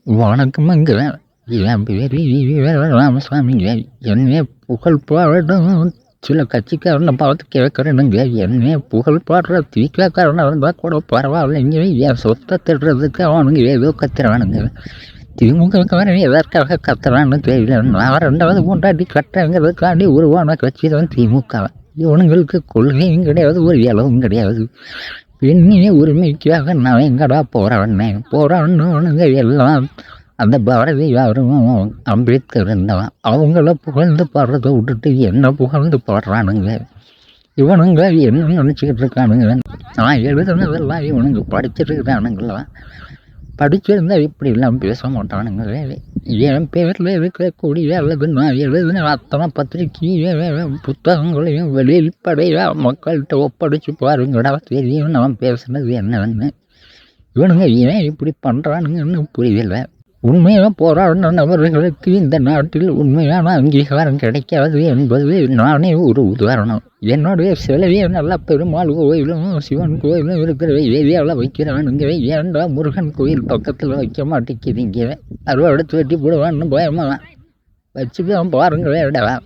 வணக்கமுங்க. என் பேரு ராமசாமிங்க. என்னைய புகழ் பாடும் சில கட்சிக்காரன பார்த்து கேட்குறேனுங்க. என்னைய புகழ் பாடுற திமுககாரனா இருந்தா கூட பரவாயில்லைங்க. என் சொத்தை திருடுறதுக்கு அவனுங்க ஏதோ கத்துறானுங்க. திமுககாரன் எதற்காக கத்துறான்னு தெரியல. நான் 2வது பொண்டாட்டி கட்டுறேங்கிறதுக்காண்டி உருவான கட்சி தான் திமுக. இவனுங்களுக்கு கொள்கையும் கிடையாது, ஒரு இலவும் கிடையாது. பெண்ணிய உரிமைக்காக நான் எங்கடா போராடினவனுங்க எல்லாம் அந்த பாரதியாரும் அம்பேத்கர் இருந்தவன். அவங்கள புகழ்ந்து பாடுறதை விட்டுட்டு என்ன புகழ்ந்து பாடுறானுங்க. இவனுங்க என்ன நினச்சிக்கிட்டு இருக்கானுங்க. நான் எழுதுனதெல்லாம் இவனுங்க படிச்சிருக்கிறானுங்களா? படிச்சிருந்தா இப்படி எல்லாம் பேச மாட்டானுங்க. என் பேரில் இருக்கக்கூடிய அல்லது நான் எழுதின அத்தனை பத்திரிக்கையும் புத்தகங்களையும் வெளிப்படையாக மக்கள்கிட்ட ஒப்படைச்சு பாருங்கடா, தெரியும் நான் பேசுனது என்னன்னு. இவனுங்க ஏன் இப்படி பண்ணுறானுங்கன்னு புரியல. உண்மையாக போராடின நபர்களுக்கு இந்த நாட்டில் உண்மையான அங்கீகாரம் கிடைக்காது என்பது நானே ஒரு உதாரணம். என்னுடைய சிலையை நல்லா பெருமாள் கோயிலும் சிவன் கோயிலும் இருக்கிற ஏரியாவில் வைக்கிறானுங்க. ஏன்டா முருகன் கோயில் பக்கத்தில் வைக்க மாட்டேங்கிறீங்க? அறுவடை வெட்டி போடுவான்னு பயமா வச்சுட்டு பாருங்களேன்.